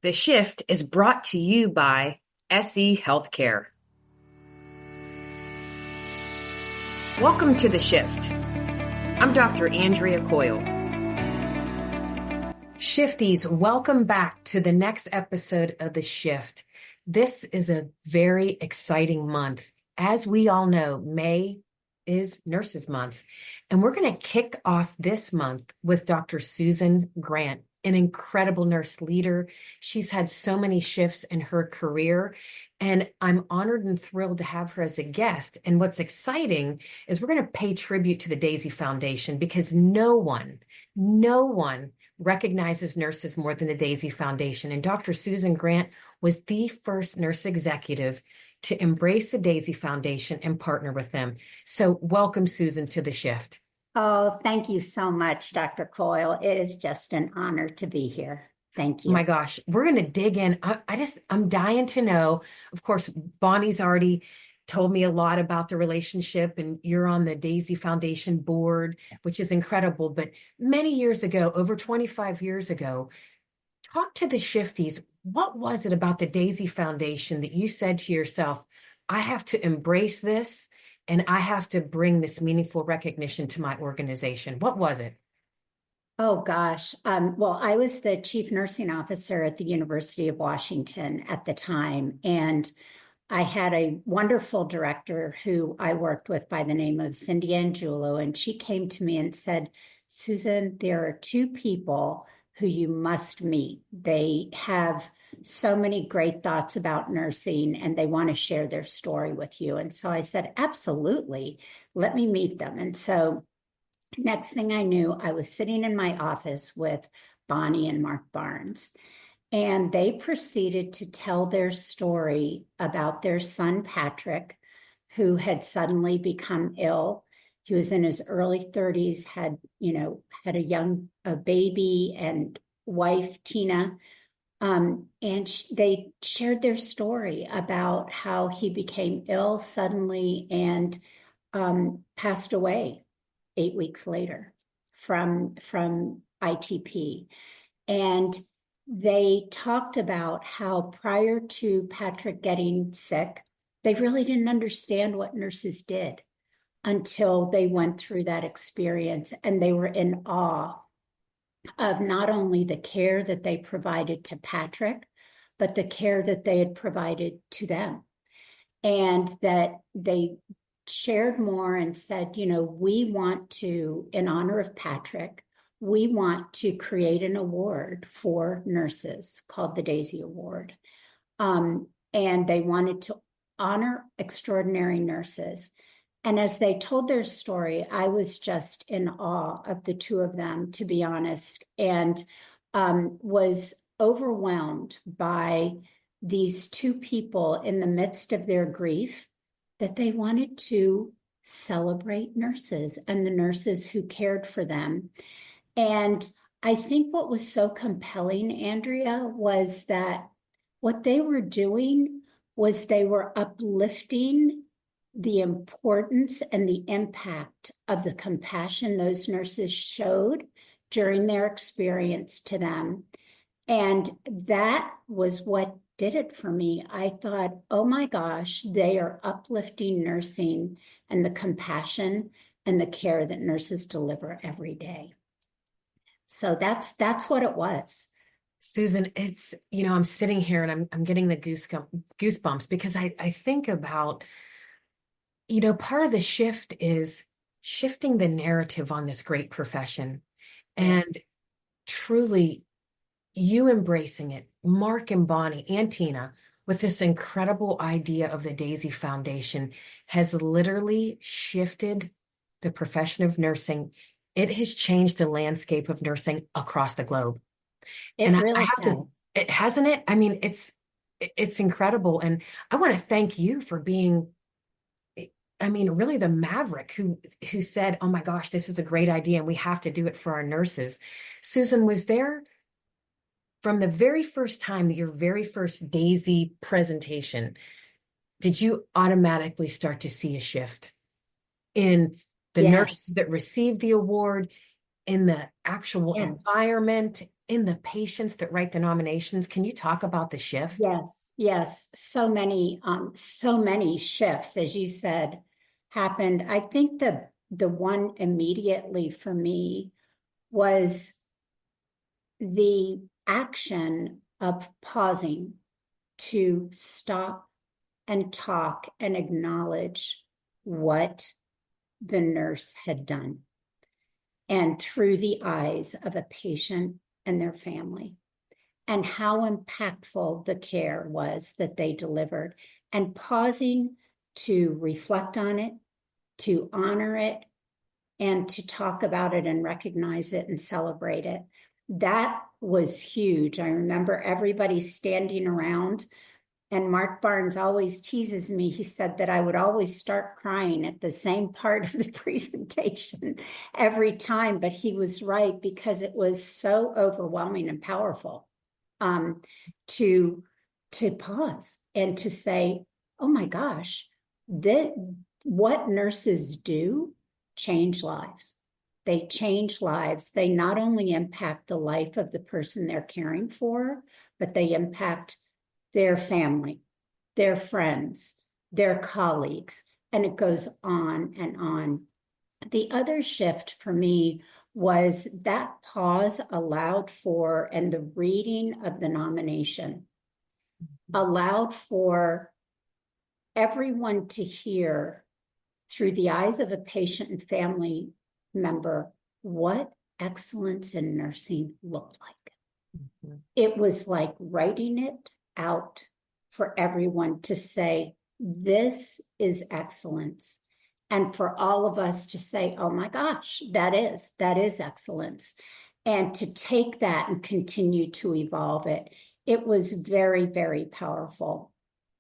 The Shift is brought to you by SE Healthcare. Welcome to The Shift. I'm Dr. Andrea Coyle. Shifties, welcome back to the next episode of The Shift. This is a very exciting month. As we all know, May is Nurses Month, and we're going to kick off this month with Dr. Susan Grant, an incredible nurse leader. She's had so many shifts in her career, and I'm honored and thrilled to have her as a guest. And what's exciting is we're going to pay tribute to the Daisy Foundation because no one recognizes nurses more than the Daisy Foundation. And Dr. Susan Grant was the first nurse executive to embrace the Daisy Foundation and partner with them. So welcome, Susan, to The Shift. Oh, thank you so much, Dr. Coyle. It is just an honor to be here. Thank Oh my you. gosh, we're going to dig in. I'm dying to know. Of course, Bonnie's already told me a lot about the relationship, and you're on the Daisy Foundation board, which is incredible. But many years ago, over 25 years ago, talk to the Shifties. What was it about the Daisy Foundation that you said to yourself, I have to embrace this and I have to bring this meaningful recognition to my organization? What was it? Oh gosh. Well, I was the chief nursing officer at the University of Washington at the time, and I had a wonderful director who I worked with by the name of Cindy Angiulo, and she came to me and said, Susan, there are two people who you must meet. They have so many great thoughts about nursing and they want to share their story with you. And so I said, absolutely, let me meet them. And so next thing I knew, I was sitting in my office with Bonnie and Mark Barnes. And they proceeded to tell their story about their son, Patrick, who had suddenly become ill. He was in his early 30s, had a baby and wife, Tina. They shared their story about how he became ill suddenly and passed away 8 weeks later from ITP. And they talked about how prior to Patrick getting sick, they really didn't understand what nurses did until they went through that experience. And they were in awe of not only the care that they provided to Patrick, but the care that they had provided to them. And that they shared more and said, we want to, in honor of Patrick, we want to create an award for nurses called the Daisy Award. And they wanted to honor extraordinary nurses. And as they told their story, I was just in awe of the two of them, to be honest, and was overwhelmed by these two people in the midst of their grief that they wanted to celebrate nurses and the nurses who cared for them. And I think what was so compelling, Andrea, was that what they were doing was they were uplifting the importance and the impact of the compassion those nurses showed during their experience to them. And that was what did it for me. I thought, oh my gosh, they are uplifting nursing and the compassion and the care that nurses deliver every day. So that's what it was. Susan, I'm sitting here and I'm getting the goosebumps because I think about, part of the shift is shifting the narrative on this great profession and truly you embracing it, Mark and Bonnie and Tina, with this incredible idea of the Daisy Foundation has literally shifted the profession of nursing. It has changed the landscape of nursing across the globe. It And I really have has. to, it hasn't it? I mean, it's incredible. And I want to thank you for being, really the maverick who said, oh my gosh, this is a great idea and we have to do it for our nurses. Susan, was there from the very first time that your very first Daisy presentation, did you automatically start to see a shift in the nurses Yes. that received the award, in the actual Yes. environment? in the patients that write the nominations. Can you talk about the shift? Yes, yes. So many shifts, as you said, happened. I think the one immediately for me was the action of pausing to stop and talk and acknowledge what the nurse had done, and through the eyes of a patient and their family, and how impactful the care was that they delivered, and pausing to reflect on it, to honor it, and to talk about it and recognize it and celebrate it. That was huge. I remember everybody standing around, and Mark Barnes always teases me. He said that I would always start crying at the same part of the presentation every time, but he was right, because it was so overwhelming and powerful, um, to pause and to say, "Oh my gosh, what nurses do change lives. They change lives. They not only impact the life of the person they're caring for, but they impact their family, their friends, their colleagues, and it goes on and on." The other shift for me was that pause allowed for, and the reading of the nomination allowed for everyone to hear through the eyes of a patient and family member what excellence in nursing looked like. Mhm. It was like writing it out for everyone to say, this is excellence. And for all of us to say, oh my gosh, that is excellence. And to take that and continue to evolve it. It was very, very powerful.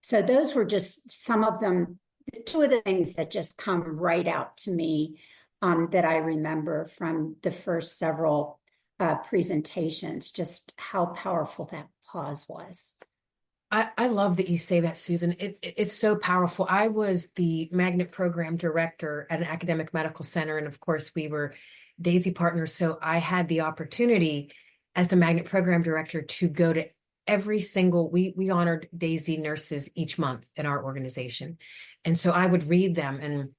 So those were just some of them, two of the things that just come right out to me, that I remember from the first several presentations, just how powerful that pause was. I love that you say that, Susan. It's so powerful. I was the magnet program director at an academic medical center. And of course, we were Daisy partners. So I had the opportunity as the magnet program director to go to every single, we honored Daisy nurses each month in our organization. And so I would read them, and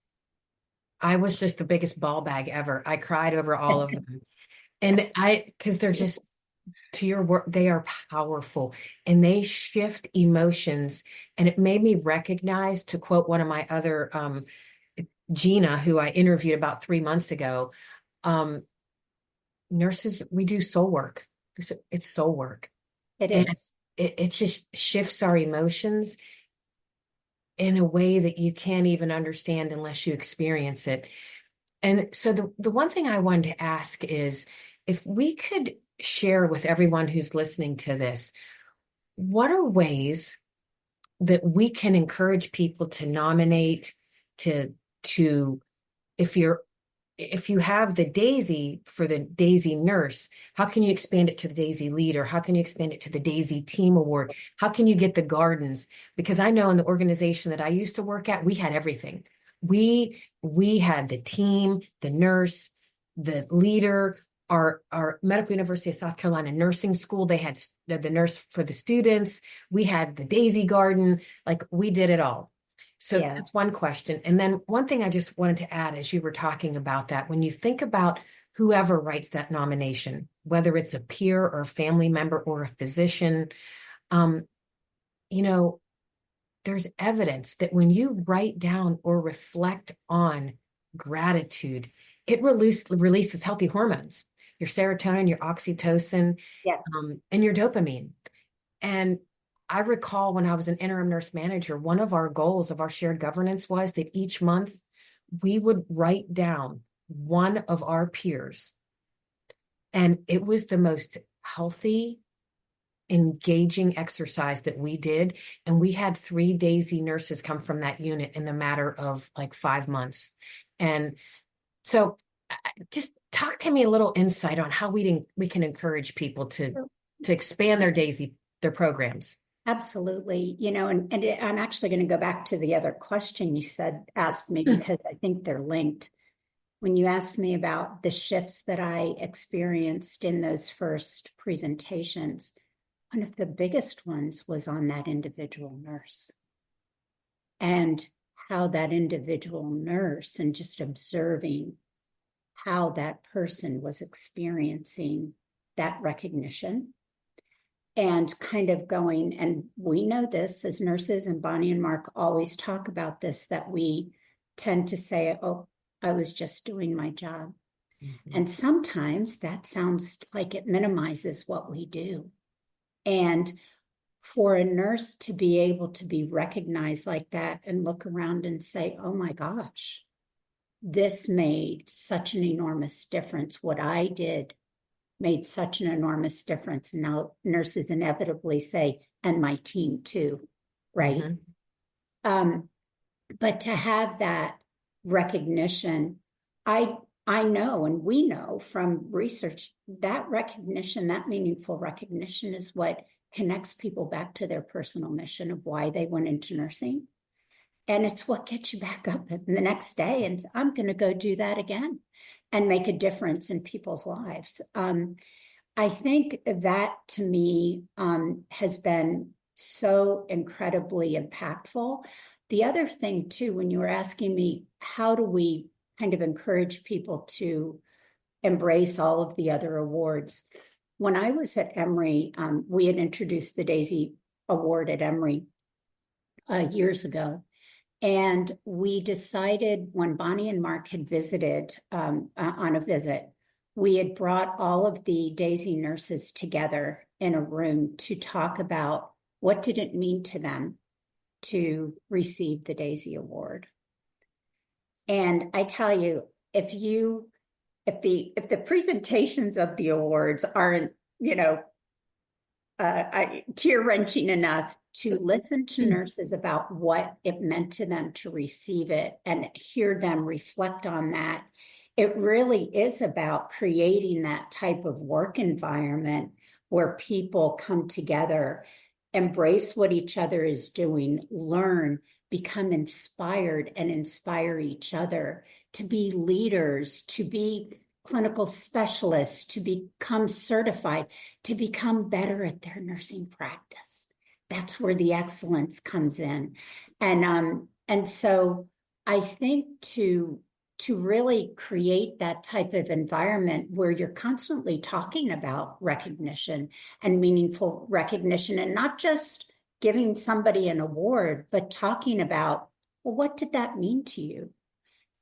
I was just the biggest ball bag ever. I cried over all of them. Because they're just, to your work, they are powerful and they shift emotions. And it made me recognize, to quote one of my other, Gina, who I interviewed about 3 months ago, um, nurses, we do soul work. It's soul work. It And is. it just shifts our emotions in a way that you can't even understand unless you experience it. And so the one thing I wanted to ask is, if we could share with everyone who's listening to this, what are ways that we can encourage people to nominate, to to if you're if you have the Daisy for the Daisy nurse, how can you expand it to the Daisy leader? How can you expand it to the Daisy team award? How can you get the gardens? Because I know in the organization that I used to work at, we had everything. We had the team, the nurse, the leader, our Medical University of South Carolina nursing school. They had the nurse for the students. We had the Daisy garden. Like, we did it all. So Yeah. that's one question. And then one thing I just wanted to add, as you were talking about that, when you think about whoever writes that nomination, whether it's a peer or a family member or a physician, um, you know, there's evidence that when you write down or reflect on gratitude, it releases healthy hormones, your serotonin, your oxytocin, Yes. and your dopamine. And I recall when I was an interim nurse manager, one of our goals of our shared governance was that each month we would write down one of our peers. And it was the most healthy, engaging exercise that we did. And we had 3 Daisy nurses come from that unit in a matter of like 5 months. And so just talk to me a little insight on how we can encourage people to expand their programs. Absolutely. I'm actually going to go back to the other question you said, asked me, because I think they're linked. when you asked me about the shifts that I experienced in those first presentations, one of the biggest ones was on that individual nurse and how that individual nurse, and just observing how that person was experiencing that recognition and kind of going, and we know this as nurses, and Bonnie and Mark always talk about this, that we tend to say, oh, I was just doing my job. Mm-hmm. And sometimes that sounds like it minimizes what we do. And for a nurse to be able to be recognized like that and look around and say, oh my gosh, this made such an enormous difference. What I did made such an enormous difference. And now nurses inevitably say, and my team too, right? Mm-hmm. But to have that recognition, I know, and we know from research, that recognition, that meaningful recognition is what connects people back to their personal mission of why they went into nursing. And it's what gets you back up the next day and I'm going to go do that again and make a difference in people's lives. I think that to me has been so incredibly impactful. The other thing too, when you were asking me, how do we kind of encourage people to embrace all of the other awards? When I was at Emory, we had introduced the Daisy Award at Emory years ago. And we decided when Bonnie and Mark had visited on a visit, we had brought all of the Daisy nurses together in a room to talk about what did it mean to them to receive the Daisy Award. And I tell you, if the presentations of the awards aren't, tear-wrenching enough, to listen to nurses about what it meant to them to receive it and hear them reflect on that. It really is about creating that type of work environment where people come together, embrace what each other is doing, learn, become inspired, and inspire each other to be leaders, to be clinical specialists, to become certified, to become better at their nursing practice. That's where the excellence comes in. And so I think to really create that type of environment where you're constantly talking about recognition and meaningful recognition, and not just giving somebody an award, but talking about, well, what did that mean to you?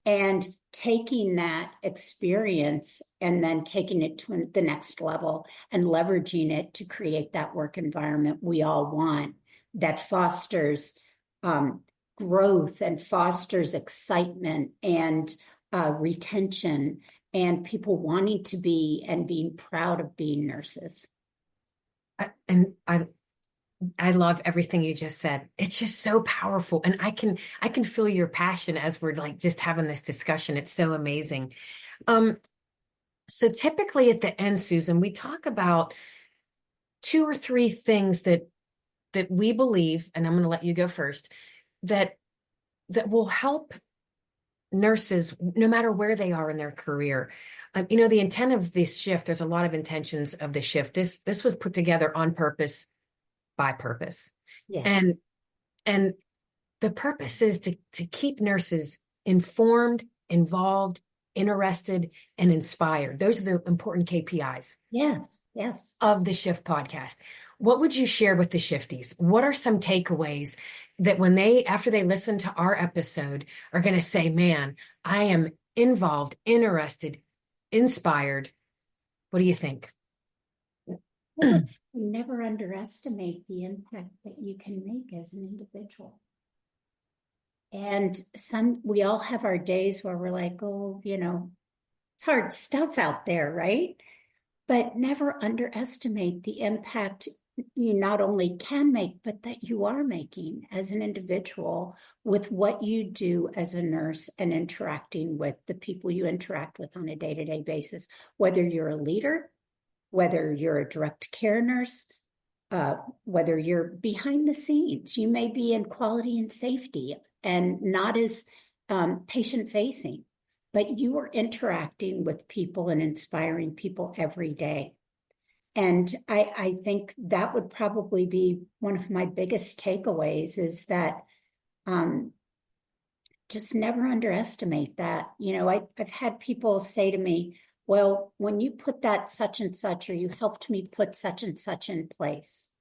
And taking that experience and then taking it to the next level and leveraging it to create that work environment we all want that fosters growth and fosters excitement and retention and people wanting to be and being proud of being nurses. I love everything you just said. It's just so powerful. And I can feel your passion as we're like just having this discussion. It's so amazing. So typically at the end, Susan, we talk about 2 or 3 things that we believe, and I'm going to let you go first, that will help nurses no matter where they are in their career. The intent of this shift, there's a lot of intentions of the shift. This was put together on purpose, by purpose. Yes. And the purpose is to keep nurses informed, involved, interested, and inspired. Those are the important KPIs. Yes. Of the Shift podcast. What would you share with the Shifties? What are some takeaways that when after they listen to our episode, are going to say, man, I am involved, interested, inspired? What do you think? Well, let's never underestimate the impact that you can make as an individual. And we all have our days where we're like, oh, it's hard stuff out there, right? But never underestimate the impact you not only can make, but that you are making as an individual with what you do as a nurse and interacting with the people you interact with on a day-to-day basis, whether you're a leader, whether you're a direct care nurse, whether you're behind the scenes. You may be in quality and safety and not as patient-facing, but you are interacting with people and inspiring people every day. And I think that would probably be one of my biggest takeaways, is that just never underestimate that. I've had people say to me, well, when you put that such and such, or you helped me put such and such in place,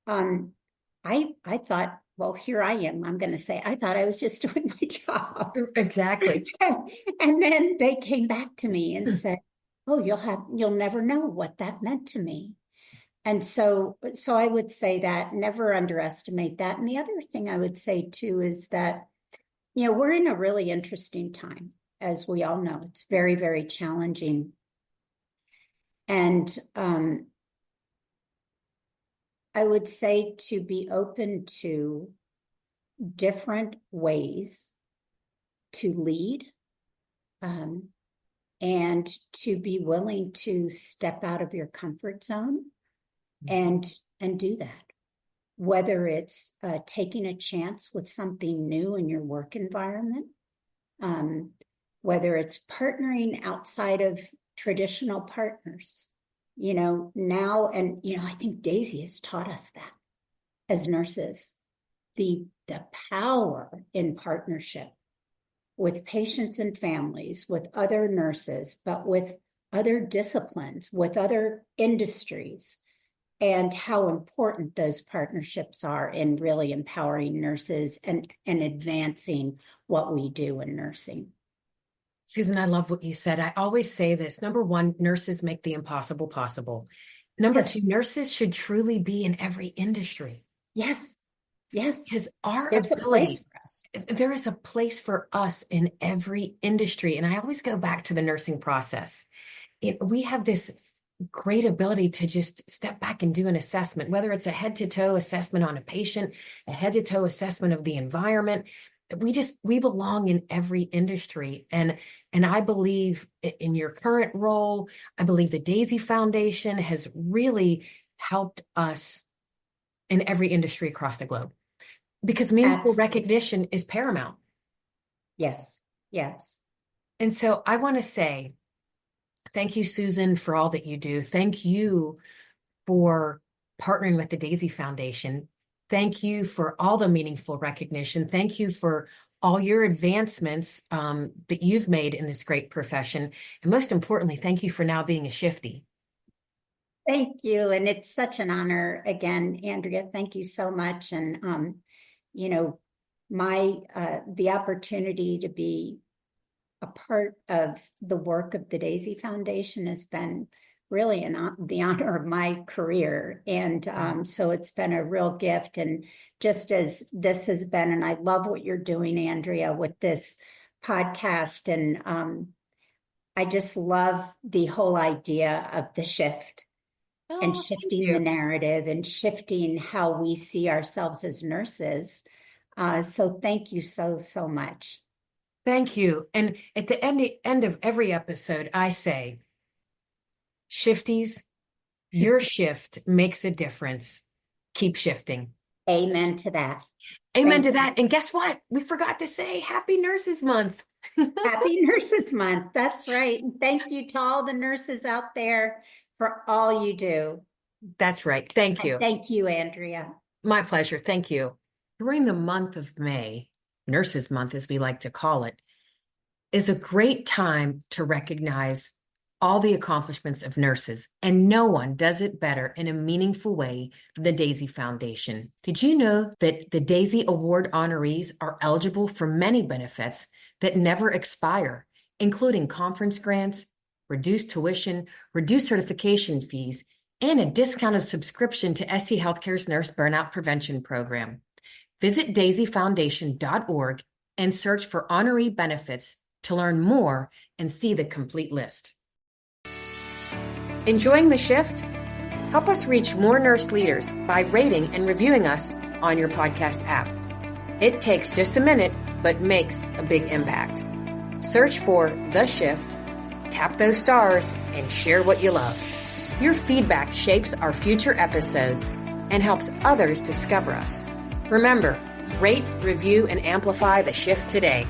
I thought, well, here I am. I'm going to say, I thought I was just doing my job. Exactly. And then they came back to me and said, oh, you'll never know what that meant to me. And so I would say that never underestimate that. And the other thing I would say too is that, we're in a really interesting time, as we all know. It's very, very challenging. And I would say to be open to different ways to lead, and to be willing to step out of your comfort zone and do that. Whether it's taking a chance with something new in your work environment, whether it's partnering outside of traditional partners, now, and, I think Daisy has taught us that as nurses, the power in partnership with patients and families, with other nurses, but with other disciplines, with other industries, and how important those partnerships are in really empowering nurses and advancing what we do in nursing. Susan, I love what you said. I always say this. Number one, nurses make the impossible possible. Number Yes. two, nurses should truly be in every industry. Yes. Yes. Because our There's a place for us. there is a place for us in every industry. And I always go back to the nursing process. We have this great ability to just step back and do an assessment, whether it's a head-to-toe assessment on a patient, a head-to-toe assessment of the environment. We belong in every industry. And I believe in your current role, I believe the Daisy Foundation has really helped us in every industry across the globe, because meaningful Absolutely. recognition is paramount. Yes. Yes. And so I want to say, thank you, Susan, for all that you do. Thank you for partnering with the Daisy Foundation. Thank you for all the meaningful recognition. Thank you for all your advancements that you've made in this great profession. And most importantly, thank you for now being a shifty. Thank you. And it's such an honor again, Andrea. Thank you so much. And, the opportunity to be a part of the work of the Daisy Foundation has been really the honor of my career. And so it's been a real gift. And just as this has been, and I love what you're doing, Andrea, with this podcast. And I just love the whole idea of the shift, and shifting the narrative and shifting how we see ourselves as nurses. So thank you so, so much. Thank you. And at the end of every episode, I say, shifties, your shift makes a difference. Keep shifting. Amen to that. Amen to that. And guess what? We forgot to say Happy Nurses Month. Happy Nurses Month. That's right. And thank you to all the nurses out there for all you do. That's right. Thank you. Thank you, Andrea. My pleasure. Thank you. During the month of May, Nurses Month, as we like to call it, is a great time to recognize all the accomplishments of nurses, and no one does it better in a meaningful way than the Daisy Foundation. Did you know that the Daisy Award honorees are eligible for many benefits that never expire, including conference grants, reduced tuition, reduced certification fees, and a discounted subscription to SC Healthcare's Nurse Burnout Prevention Program? Visit daisyfoundation.org and search for honoree benefits to learn more and see the complete list. Enjoying the shift? Help us reach more nurse leaders by rating and reviewing us on your podcast app. It takes just a minute, but makes a big impact. Search for The Shift, tap those stars, and share what you love. Your feedback shapes our future episodes and helps others discover us. Remember, rate, review, and amplify The Shift today.